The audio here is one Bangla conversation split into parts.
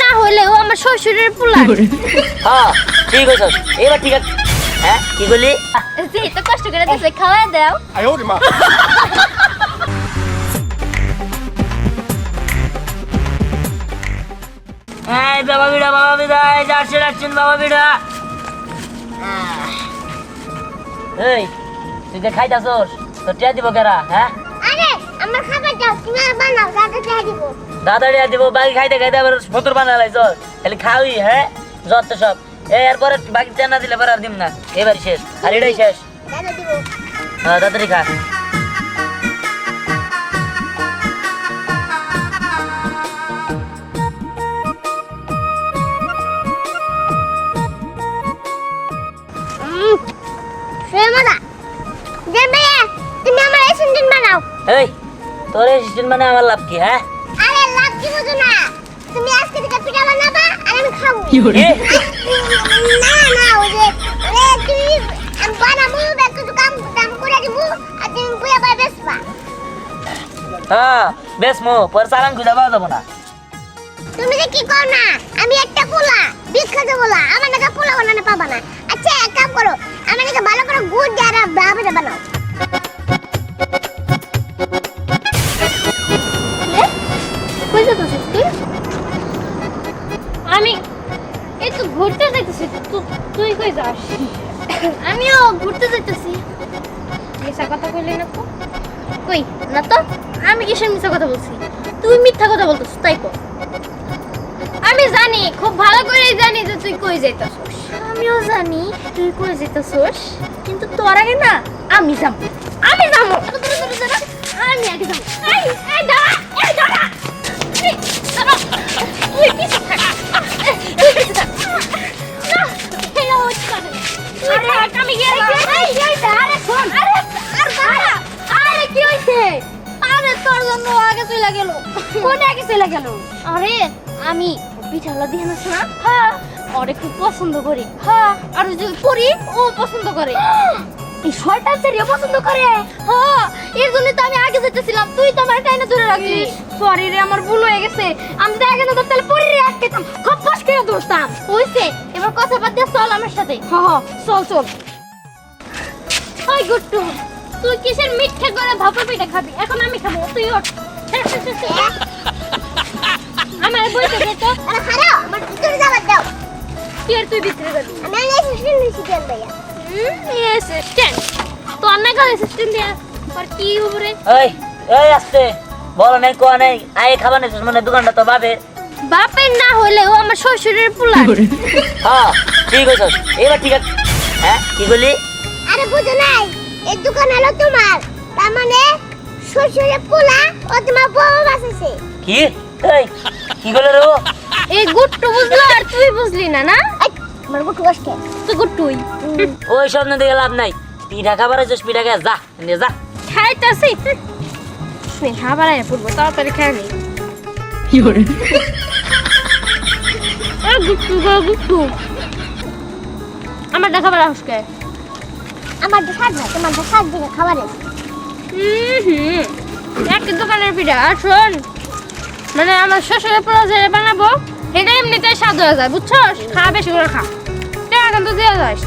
না হলেও আমার শ্বশুরের পোলা। হ্যাঁ ঠিক আছে, এবার ঠিক আছে। হ্যাঁ কি বলি? যে তো কষ্ট করে দিছে খাওয়া দাও। এই বাবা বিড়া এই যাচ্ছে রাখছেন বাবা বিড়া। এই তুই যে খাইতাছস তো টিয়া দিব কেরা? হ্যাঁ আরে আমার খাবার দাও, তুমি বানাও, দাদা টিয়া দিব। দাদা টিয়া দিব, বাকি খাইতে খাইতে আবার ফতর বানালাই চল খালি খাওয়াই। হ্যাঁ যত সব এরপরে বাকি টিয়া না দিলে পরে আর দিম না, এবার শেষ আর এটাই শেষ। দাদা দিব। হ্যাঁ তাড়াতাড়ি খা। মজা দেন ভাইয়া, তুমি আমার অ্যাসিস্ট্যান্ট বানাও। এই তোর অ্যাসিস্ট্যান্ট মানে আমার লাভ কি? হ্যাঁ আরে লাভ কি বুঝো না, তুমি আজকে থেকে পিঠা বানাবা আর আমি খাবো। কি? না না ওই যে তুমি আমি বানাবো, একটু কাম কাম করে দিব আর তুমি বুয়া বাই বেসবা। হ্যাঁ বেশ মো পর সালাম খুঁজে পাওয়া যাবো না। তুমি যে কি কর না, আমি একটা পোলা বিখ্যাত পোলা, আমার নাকি পোলা বানানো পাবা না। আচ্ছা এক কাম করো, আমার নাকি ভালো করে গুড় দিয়ে আর বাবা বানাও। আমি এই তো ঘুরতে যাইতেছি, তুই কই যাস? আমিও ঘুরতে যাইতেছি। মিথ্যা কথা কইলি না তো? কই না তো, আমি কিসের মিথ্যা কথা বলছি? তুই মিথ্যা কথা বলতেছিস তাই কর। আমি জানি, খুব ভালো করেই জানি যে তুই কই যাইতাছস। আমিও জানি তুই কই যাইতাছস, কিন্তু তোর আগে না আমি যাব। আমি যাব, আমি আগে যাব। এই দাঁড়া, এই দাঁড়া, এই দাঁড়া, তুই পিছে থাক, তুই পিছে থাক। না, এই হচ্ছে না। আরে আমি গেলাম। এই দাঁড়া, শোন। আরে আর দাঁড়া। আরে কি হইছে? আরে তোর জন্য আগে চলে গেল। কোন আগে চলে গেল? আরে আমি পিঠালা দিয়ে না শোনা। হ্যাঁ ওরে খুব পছন্দ করি। হ্যাঁ আর ওই যে পরি ও পছন্দ করে। এই শয়তান ছেড়ে পছন্দ করে। হ্যাঁ এর জন্য তো আমি আগে যেতেছিলাম, তুই তো আমার টাইনে ধরে রাখলি। সরি রে, আমার ভুল হয়ে গেছে। আমি তো আগে যেতাম তাহলে পরি রে আটকেতাম, খুব ফস করে দৌড়তাম। হইছে, এবার কথা বাদ দিয়ে চল আমার সাথে। হ্যাঁ চল চল। ওই গুট্টু, তুই কিসের মিথ্যে করে ভাপা পিঠা খাবি? এখন আমি খাবো, তুই ওঠ। আমার বলতে দে তো। আরে খারাপ, আমার ভিতরে যাবার দাও। কি আর তুই ভিতরে যাবি? আমি অ্যাসিস্ট্যান্ট নিছি কেন ভাইয়া? অ্যাসিস্ট্যান্ট তো অনেক অ্যাসিস্ট্যান্ট দিয়া আর কি উপরে? এই এই আসছে বলো নাই কোয়া নাই আয় খাবার নেছিস মানে দোকানটা তো বাবে বাপের না হলেও আমার শ্বশুরের পোলা। হ্যাঁ ঠিক আছে, এবার ঠিক আছে। হ্যাঁ কি বলি? আরে বুঝো নাই, এই দোকান হলো তোমার, তার মানে শ্বশুরের পোলা ও তোমার বউ বাসেছে। কি? এই কি বলে রে ও? এই গুট্টু বুঝলো আর তুই বুঝলি না? না আমার গুট্টু বসকে তুই গুট্টুই। ওই সব না দিয়ে লাভ নাই, পিঠা খাবার আছিস পিঠা খেয়ে যা নিয়ে যা। খাইতাছি শুনে খাবার আয় পড়বো, তাড়াতাড়ি খেয়ে নি। গুট্টু গো গুট্টু, আমার দেখাবার আসকে। আমার তো সাত না, তোমার তো সাত দিনে খাবার আছে। একটা দোকানের পিঠা আর শোন, মানে আমার শ্বশুরের পোলা যে বানাবো এটা এমনিতেই স্বাদ হয়ে যায়, বুঝছস? খা বেশি করে খা, এখন তো দিয়ে যাস।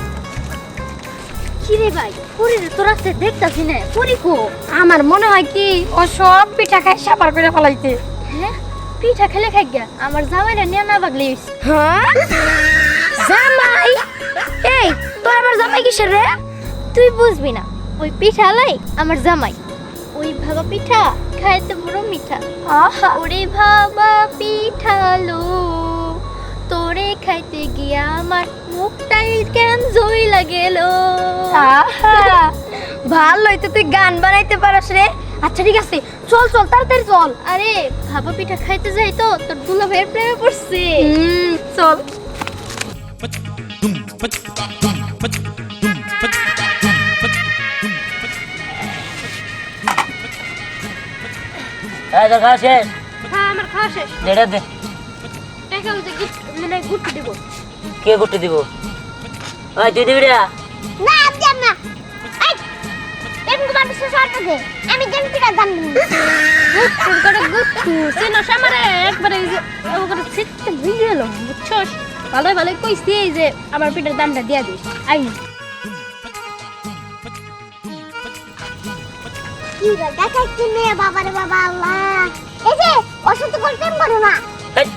কি রে ভাই, পুরি তো রাস্তে দেখতাছি না, পুরি কো? আমার মনে হয় কি ও সব পিঠা খাই সাবার করে ফলাইতে। হ্যাঁ পিঠা খেলে খাই গা, আমার জামাইরা নিয়ে না বাগলি। হ্যাঁ জামাই? এই তো আমার জামাই কিসের রে? তুই বুঝবি না, ওই পিঠা লাই আমার জামাই। ওই ভাবা পিঠা খাইতে বড় মিঠা। আহা ওরে ভাবা পিঠালো, তোরে খাইতে গিয়া আমার মুখটাই কেন জইলা গেল। ভালোই তো তুই গান বানাইতে পারস রে। আচ্ছা ঠিক আছে চল চল তাড়াতাড়ি চল। আরে ভাবা পিঠা খাইতে যাই তো তোর দুলা ভাইয়ের প্রেমে পড়ছে। চল। এই তোর খাওয়া শেষ? হ্যাঁ আমার খাওয়া শেষ। যেটা দে। টাকা হচ্ছে মানে গুটি দেব। কে গুটি দিব? ওই তুই দিবি রে? না আমি যাব না। এই এরকম তোমার 500 টাকা দে আমি দেন পিঠা দাম দিই গুড করে গুড সিনো সামারে একবারে এই যে ওগুলো সিটতে ভিজে গেল বুঝছস ভালোই কইছি এই যে আমার পিঠার দামটা দিয়া দিস আই কি রে দেখাচ্ছি নে বাবারে বাবা আল্লাহ এই যে অসুস্থ করতে পারো না এই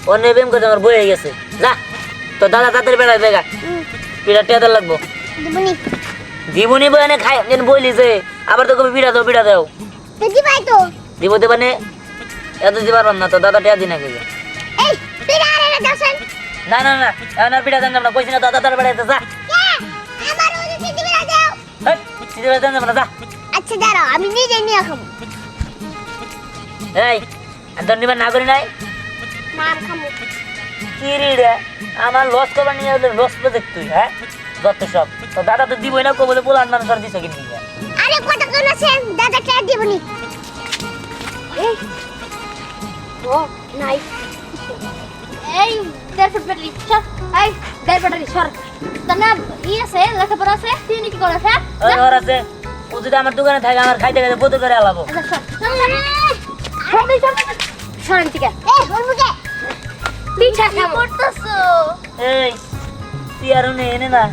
অন্য বেম করে আমার বই হয়ে গেছে যা তো দাদা তাড়াতাড়ি বেড়ায় দেখা পিঠা টেয়াদা লাগবো দিবনি জীবনী বয়ানে খাই যেন বইলি যে আবার তো কবি পিঠা দাও তো দিবাই তো দিব দেবা নে এত দিতে পারলাম না তো দাদা টেয়া দিন আগে এই পিঠা আরে না দাসেন না এখন আর পিঠা দেন না কইছি না দাদা তার বেড়াইতে যা কে আমার ওই দিদি বিরা দাও এই সিধে বেড়াইতে না যা আচ্ছা দাঁড়াও আমি নিজে নিয়ে খাবো এই আর নিবার না করি নাই মার খাবো কি রে আমার লস করবার নিয়ে লস প্রজেক্ট তুই হ্যাঁ যত সব তো দাদা তো দিবই না কবলে পোলার নাম সর দিছ কিন্তু আরে কত কোন আছে দাদা কে দিবনি এই ও নাই এই দেড় ফুট ব্যাটারি সর এই দেড় ব্যাটারি সর তানা ই আছে লেখাপড়া আছে তুই কি করছ হ্যাঁ ওই ওর আছে ও যদি আমার দোকানে থাকে আমার খাইতে খাইতে বোতল করে আলাবো আচ্ছা সর সরেন থেকে এই বলবুকে পিঠা খাবো করতেছো এই তুই আর এনে না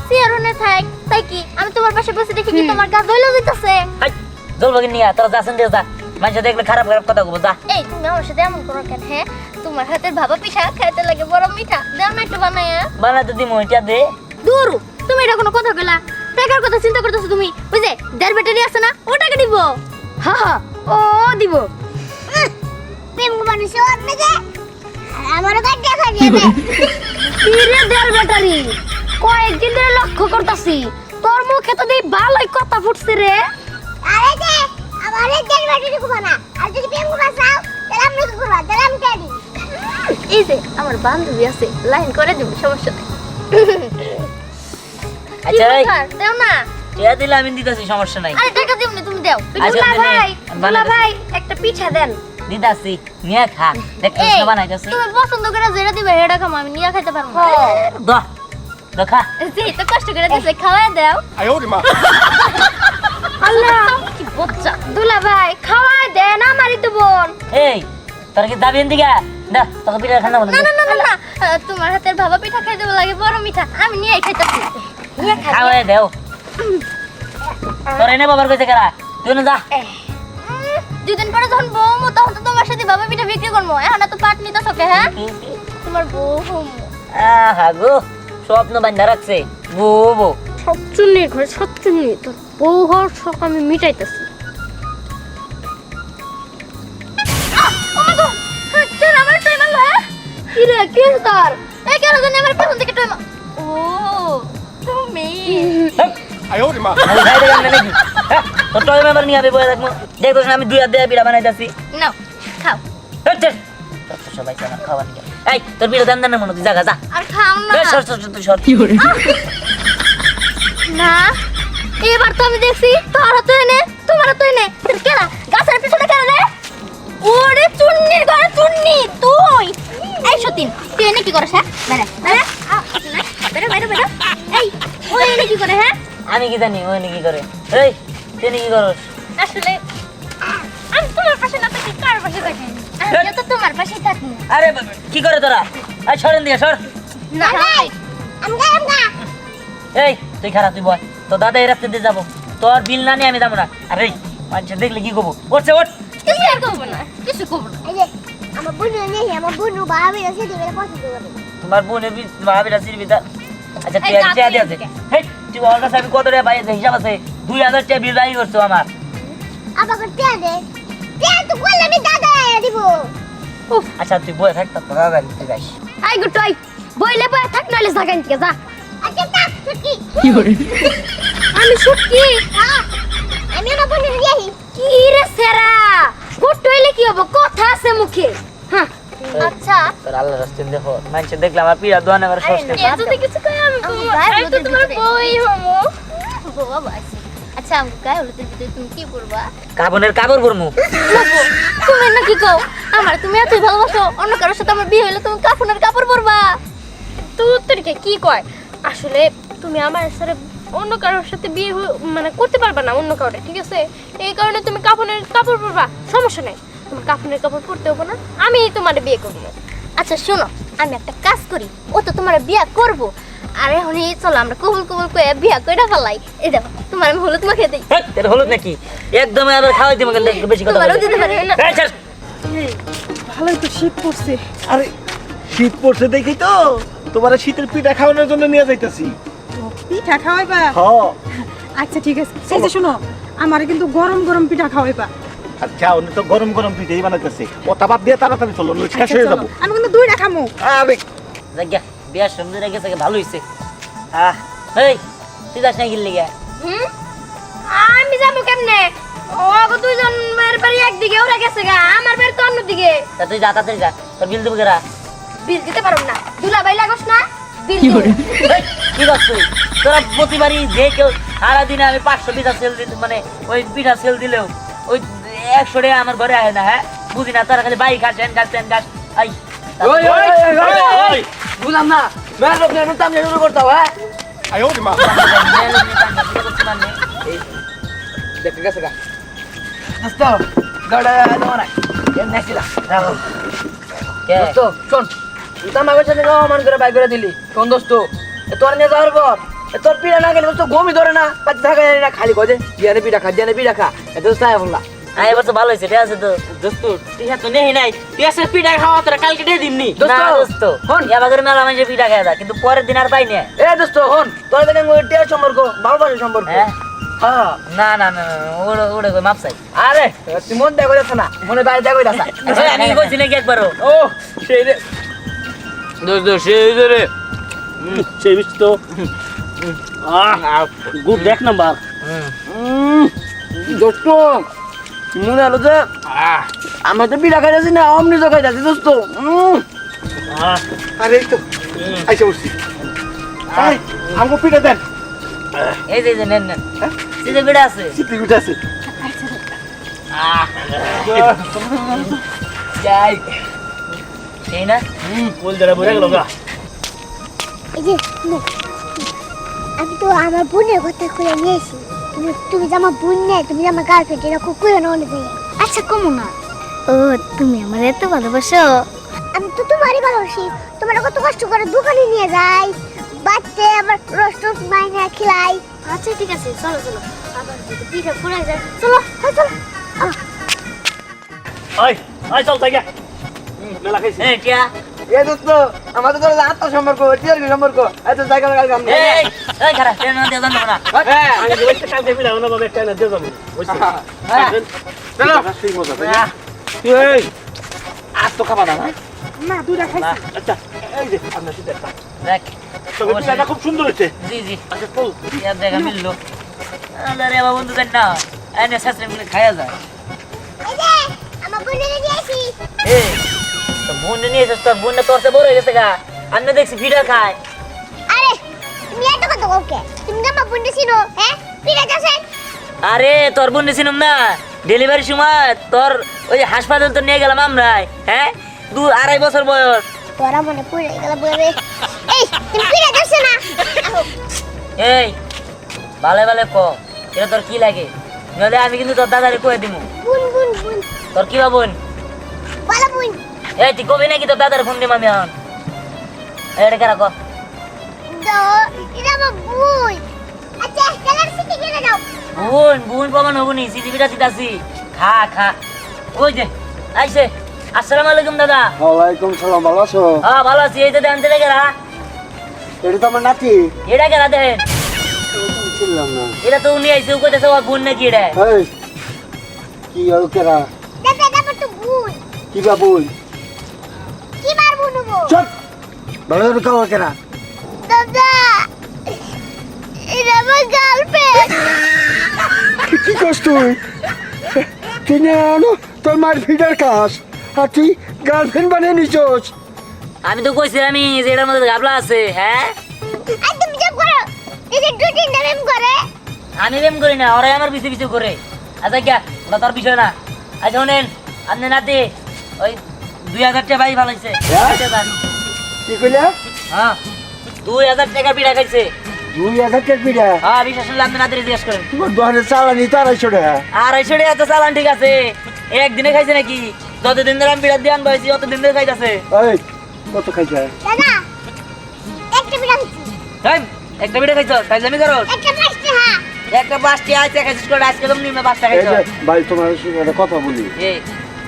সিয়ারনে থাক তাই কি আমি তোমার পাশে বসে দেখি কি তোমার গা দইলা দিতেছে হাই জলবাগিন নিয়া তোরা যাচ্ছেন দিয়ে যা মানুষ দেখলে খারাপ কথা বলবো যা এই তুমি আমার সাথে এমন করো কেন হ্যাঁ তোমার হাতের ভাবা পিঠা খাইতে লাগে বড় মিঠা দাও না একটু বানায়া বানাতে দিমু এটা দে দূর তুমি এটা কোনো কথা কইলা টাকার কথা চিন্তা করতেছো তুমি বুঝে দেড় ব্যাটারি আছে না ও টাকা দিব হ্যাঁ ও দিব প্রেম মানুষ ওর মেয়ে আমারও কাট দেখা যাবে কিরে দেড় ব্যাটারি কয়েকদিন ধরে লক্ষ্য করতাছি তোর মুখে তো দেই ভালোই কথা ফুটছে রে আরে যে আমারে দেন বাটি দিব না আর যদি প্রেম বাসাও তাহলে আমি কি করব তাহলে আমি কে দিই এই যে আমার বান্ধবী আছে লাইন করে দিব সমস্যা নেই আচ্ছা এই দেও না টিয়া দিলে আমি দিতেছি সমস্যা নাই আরে টাকা দিও না তুমি দাও আচ্ছা, দুলা দিলে ভাই দুলা বানাইতেছি। ভাই একটা পিঠা দেন দিতাছি নিয়ে খা দেখতে এই, বানাইতাছি তুমি পছন্দ করে যেটা দিবে সেটা খাম আমি নিয়ে খাইতে পারবো দহ দেখা জি তো কষ্ট করে দিছে খাওয়াই দাও 哎呦我的妈！ আল্লাহ কি বচ্চা দুলা ভাই খাওয়াই দেন আমারই তো বোন এই তোর কি যাবি এদিকে না তোকে পিঠা খানা বলে না না না না না তোমার হাতের ভাবা পিঠা খাইতে লাগে বড় মিঠা আমি নিয়ে খাইতেছি নিয়ে খাই খাওয়াই দেও তোর এনে বাবার কইছে কারা তুই না যা দুদিন পরে যখন বউ মো তখন তো তোমার সাথে ভাবা পিঠা বিক্রি করবো এখন তো পাট নিতে সকে হ্যাঁ তোমার বউ হম আহা গো স্বপ্ন বান্ধা রাখছে বো বো সচ্চুন্নির ঘরে সচ্চুন্নি তোর বউ হওয়ার শখ আমি মিটাইতেছি আমার টাইম আলো হ্যাঁ কি রে কি তোর এই কেন জানি আমার পেছন থেকে টাইম ও তুমি 哎呦我的妈！ আমি খাই দেখাম না নাকি হ্যাঁ? তোর টয় মেম্বার নিয়ে আবে বয়ে দেখবো দেখো আমি দুই হাত দিয়ে পিঠা বানাইতাছি নাও খাও সবাই আমার খাওয়া নিয়ে এই তোর পিঠা দান দান মনে তুই জাগা যা আর খাও না সর সর সর তুই সর কি করে না এবার তো আমি দেখছি তোর তো এনে তোমার তো এনে কেনা গাছের পিছনে কেন রে ওরে চুন্নির ঘরে চুন্নি তুই এই সতীন তুই এনে কি করিস হ্যাঁ বেরে বেরে বেরে এই ওই এনে কি করে হ্যাঁ আমি কি জানি ওই কি করে এই তুই কি করস আসলে আমি তোমার পাশে না থাকি কার পাশে থাকি আমি তো তোমার পাশে থাকি আরে কি করে তোরা এই সরেন দিকে সর না ভাই আমগা এই তুই খারাপ তুই বল তো দাদা এই রাস্তা দিয়ে যাবো তোর বিল না নিয়ে আমি যাবো না আরে মানুষ দেখলে কি করবো ওঠছে ওঠ কিছু আর করবো না কিছু করবো না এই যে আমার বোনও নেই আমার বোনও ভাবি আছে দিবে পছন্দ করে তোমার বোনের ভাবিরা সিরবি তা আচ্ছা এই তুই দাঁত দিয়ে আছে হেই তুই ওর কাছে আমি কত টাকা পাই হিসাব আছে 2000 টাকা বিল রাই করছো আমার আবার টিয়া দে টিয়া তো বললে আমি দাদা দিব উফ আচ্ছা তুই বয়ে থাক তো দাদা তুই যাইস আই গুটাই বইলে বই থাক নালে জাগান থেকে যা আচ্ছা তা ছুটি আমি শুটকি আমি আমার বোনের নিয়ে আসি কি রে সেরা গুট হইলে কি হবে কথা আছে মুখে হ্যাঁ আচ্ছা তোর আল্লাহ রাস্তা দেখো মানুষ দেখলে আমার পিয়া দোয়ানে আমার সস্তে যদি কিছু কই আমি তো তোমার বই হমু বাবা আচ্ছা আমি গায়ে হলুদের ভিতরে তুমি কি করবা কাবনের কাবর পরমু তুমি না কি কও আমার তুমি এতই ভালোবাসো অন্য কারোর সাথে আমার বিয়ে হইলে তুমি কাফনের কাপড় পরবা তুই তোরকে কি কয় আসলে তুমি আমার সাথে অন্য কারোর সাথে বিয়ে মানে করতে পারবা না অন্য কারোর, ঠিক আছে? এই কারণে তুমি কাফনের কাপড় পরবা, সমস্যা নাই। তোমার কাফনের কাপড় পরতে হবে না, আমি তোমার বিয়ে করব। আচ্ছা শোনো, আমি একটা কাজ করি, ও তো তোমার বিয়ে করব। আর এখন এই চলো আমরা কবুল কবুল করে বিয়ে করে ফেলাই। এই দেখো তোমার আমি হলুদ মাখিয়ে দিই। এটা হলুদ নাকি? একদম আবার খাওয়াই দিবো কিন্তু বেশি কথা তোমারও বলে। দিতে পারি না। এই ছাড়। ভালোই তো শীত পড়ছে। আরে শীত পড়ছে দেখি তো তোমার শীতের পিঠা খাওয়ানোর জন্য নিয়ে যাইতেছি। পিঠা খাওয়াইবা? হ আচ্ছা ঠিক আছে। এই যে শোনো, আমারে কিন্তু গরম গরম পিঠা খাওয়াইবা। আচ্ছা উনি তো গরম গরম পিঠাই বানাইতেছে, কথা বাদ দিয়ে তাড়াতাড়ি চলো নইলে শেষ আচ্ছা, হয়ে চলো। যাবো। আমি কিন্তু দুইটা খামু। আরে জায়গা বিয়ার সন্ধে রেখে থেকে ভালো হইছে। এই তুই যাস না গিল্লি গা? আমি যাবো কেমনে? ও দুইজনের বাড়ি একদিকে, ওরা গেছে গা, আমার বাড়ি তো অন্যদিকে। তা তুই যা তাড়াতাড়ি যা, তোর বিল দেবো কেরা? বিল দিতে পারব না, দুলাভাই লাগোস না, বিল কি দিব। কি করছিস তোরা? প্রতিবারই যে কেউ সারাদিনে আমি 500 পিঠা সেল দিতে, মানে ওই পিঠা সেল দিলেও ওই 100 টাকা আমার ঘরে আয় না। হ্যাঁ বুঝি না, তারা খালি বাইক আসেন গাছেন গাছ। আই বুঝলাম না, মেয়ের লোক নিয়ে আমি শুরু করতাম। হ্যাঁ 哎呦我的妈！ দেখতে গেছে গা দোস্ত, গাড়া দেওয়া নাই এর নেছিলা দোস্ত। শোন, তুই তো আমার সাথে মান করে বাইক করে দিলি। শোন দোস্ত, তোর নিয়ে যাওয়ার পর তোর পিঠা না গেলে দোস্ত ঘুমই ধরে না, পাঁচ থাকা জানি না, খালি গজে জিয়ানে পিঠা খা, জিয়ানে পিঠা খা। দোস্ত আয় বললা এবার তো ভালো হয়েছে, ঠিক আছে তো দোস্ত। ঠিক আছে তো নেই নাই, তুই আসলে পিঠা খাওয়া তোরা কালকে দিয়ে দিমনি। দোস্ত, না দোস্ত, হন। এবার মেলা মানুষের পিঠা খাওয়া যায়, কিন্তু পরের দিন আর পাই না। এ দোস্ত হন, তোর দেখেন টিয়ার সম্পর্ক, ভালোবাসার সম্পর্ক। হ্যাঁ হ্যাঁ না না না ওড়ে ওড়ে কই মাপ চাই। আরে তুই মন দেখো যাচ্ছে না, মনে বাইরে দেখো যাচ্ছে। আমি কইছি নাকি একবারও? ও সেই রে দোস্ত, সেই রে সেই মিষ্টি তো গুড এক নাম্বার। দোস্ত, মনে হলো যে আমরা তো পিঠা খাইতেছি না, অমনি তো খাইতেছি দোস্ত। আরে এই তো আইসা বসছি। আমাকে পিঠা দেন। এই যে নেন নেন, এই যে পিঠা আছে। শীতের পিঠা আছে। যাই সেই না বল যারা বলে গেল গা। এই যে নে, আমি তো আমার বোনের কথা কইয়া নিয়েছি। তুমি যে আমার বোন নেই, তুমি যে আমার গার্লফ্রেন্ড, এটা খুব কইও না অনেক জায়গায়। আচ্ছা কমো না। ও তুমি আমার এত ভালোবাসো? আমি তো তোমারই ভালোবাসি। তোমার কত কষ্ট করে দোকানে নিয়ে যাই, বাচ্চা আবার রোস্ট মাইনে খিলাই। আচ্ছা ঠিক আছে, চলো চলো, আবার যদি পিঠা পুড়ে যায়, চলো হ্যাঁ চলো। আই আই চল তাই গা। মেলা খাইছি। এই টিয়া এ দোস্ত, আমাদের তো আত্মার সম্পর্ক, টিয়ার কি সম্পর্ক? এত জায়গা লাগাই আমরা। এই এই খারাপ ট্রেন না দিয়ে জানতো না। হ্যাঁ আমি বলতে কালকে পিঠা বানাবো, একটা না দিয়ে যাবো। বুঝছিস? চলো। সেই মজা তাই না? এই আর তো খাবা না না? না দুইটা খাইছি। আচ্ছা এই যে আপনার সাথে একটা। দেখ তবে পিঠাটা খুব সুন্দর হয়েছে। জি জি আচ্ছা চল ইয়ার দেখা মিললো। আরে বাবা বন্ধু দেন না, এনে শাস্ত্রে মিলে খাওয়া যায়। এই যে আমার বোনের দিয়েছি। এই তো বোন নিয়ে এসেছ, তোর বোনটা তোর চেয়ে বড় হয়ে গেছে গা। আমি দেখছি পিঠা খায়। আরে তুমি এত কথা ওকে, তুমি কি আমার বোনকে চিনো? হ্যাঁ পিড়া যাচ্ছেন। আরে তোর বোন ছিলাম না, ডেলিভারির সময় তোর ওই হাসপাতাল তো নিয়ে গেলাম আমরাই। হ্যাঁ 2-2.5 বছর বয়স। তোরা মনে পড়ে গেল বলে। এই তুমি পিড়া যাচ্ছে না? এই ভালো ভালো ক, এটা তোর কি লাগে? নইলে আমি কিন্তু তোর দাদারে কয়ে দিব। বুন বুন বুন তোর কি বা বোন? বলো বুন। এই তুই কবি নাকি তোর দাদার ফোন দিম আমি এখন? এটা কেরা ক? দো এটা আমার বুন। আচ্ছা কালার সিটি কিনে দাও। বোন বোন প্রমাণ হবো নি, সিজিবিটা দিতাছি। খা খা। ওই যে আইসে। আসসালামু আলাইকুম দাদা। ওয়ালাইকুম সালাম, ভালো আছো? হ্যাঁ ভালো আছি। এই যে দেন থেকে কেরা? এটা তো আমার নাতি। এটা কেরা দেন? চিনলাম না। এটা তো উনি আইসে, ও কইতেছে ওর বোন নাকি এটা। এই কি আর কেরা? দাদা দাদা তো বুন। কি বা বল? কি মার বুন গো? চল ভালো করে খাওয়া কেরা? দাদা এটা আমার গার্লফ্রেন্ড। কি কষ্ট তুই? তুই না তোর মার ফিডার খাস আর তুই গার্লফ্রেন্ড বানিয়ে নিছস। আমি তো কইছিলাম যে এটার মধ্যে গাবলা আছে। হ্যাঁ আর তুমি যে করো এই যে দুই তিনটা মেম করে। আমি প্রেম করি না, ওরাই আমার পিছে পিছে করে। আচ্ছা কি ওটা তোর বিষয় না। আচ্ছা শোনেন, আপনি নাতি ওই 2000 টাকা ভাই ভালাইছে। কি কইলা? হ্যাঁ 2000 টাকা পিঠা খাইছে। 2000 টাকা পিঠা হ্যাঁ বিশ্বাস করলে আপনি নাতিরে জিজ্ঞেস করেন তোমার দোকানে চালানি তো 250 টাকা 250 টাকা তো চালান ঠিক আছে একদিনে খাইছে নাকি যতদিন ধরে আমি বিরাট দিয়ে আনবাইছি অতদিন ধরে খাইতেছে এই কত খাইছে দাদা একটা পিঠা খাইছি হ্যাঁ একটা বিড়ে খাইছ খাইজামি করো একটা 5 টাকা একটা 5টি আছে খাইছিস করে আজকে তুমি নিম্ন 5 টাকা এই খাইছ যে ভাই তোমার সঙ্গে একটা কথা বলি এই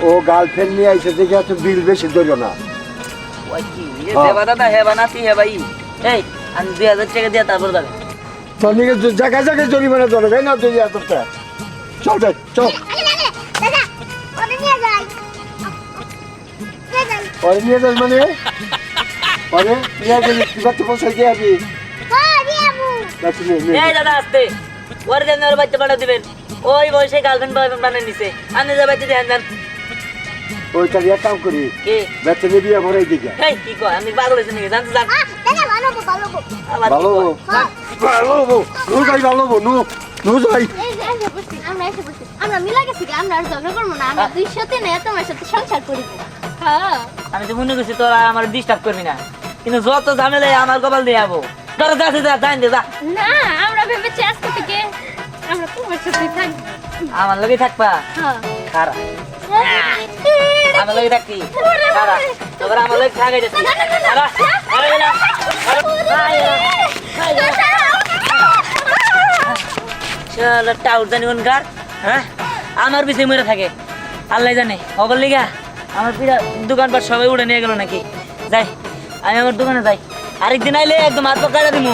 ও গার্লফ্রেন্ড নিয়ে আইছে দেখে এত বিল বেশি ধরো না ওই কি দেবা দাদা হে বানাতি হে ভাই এই আমি 2000 টাকা দিয়ে তারপর যাবে তোর নিকে জায়গায় জায়গায় জরিমানা ধরে তাই না 2000 টাকা চল যাই চল দাদা ওটা নিয়ে যাই দাদা পরে নিয়ে যাস মানে পরে নিয়ে গেলে কি করতে পৌঁছাই দিয়ে আসবি যাচ্ছি নিয়ে এই দাদা আসতে ওর জন্য ওর বাচ্চা পাঠা দিবেন ওই বয়সে গার্লফ্রেন্ড বয়ফ্রেন্ড বানিয়ে নিছে আপনি যা বাচ্চা দেন দেন ওইটা এক কাম করি কি বেচে নিবি আমার এই দিকে এই কি কয় আমি পাগল হইছি নাকি জানতে জান দাদা ভালো ভালো আবার ভালো ভালো নু যাই ভালো নু যাই এই যে এসে বসছি, আমরা এসে বসছি। আমরা মিলা গেছি কি? আমরা আর ঝগড়া করবো না আমরা দুই সাথে না তোমার সাথে সংসার করিব হ্যাঁ আমি তো মনে করছি তোরা আমার ডিস্টার্ব করবি না কিন্তু যত ঝামেলায় আমার কপাল দিয়ে যাবো তোরা যাচ্ছে যা জান দে যা না আমরা ভেবেছি আজকে থেকে আমরা তোমার সাথে থাকবো আমার লগে থাকবা হ্যাঁ খারা আমার লগে থাকবি খারা তোর আমার লগে থাকাই যাচ্ছি খারা আরে না চল টাউট জানি ওনকার হ্যাঁ আমার পিছিয়ে মরে থাকে আল্লাহ জানে খবর লিগা আমার পিড়া দোকানপাট সবাই উড়ে নিয়ে গেল নাকি যাই আমি আমার দোকানে যাই আরেকদিন আইলে একদম হাত পা কাটা দিমু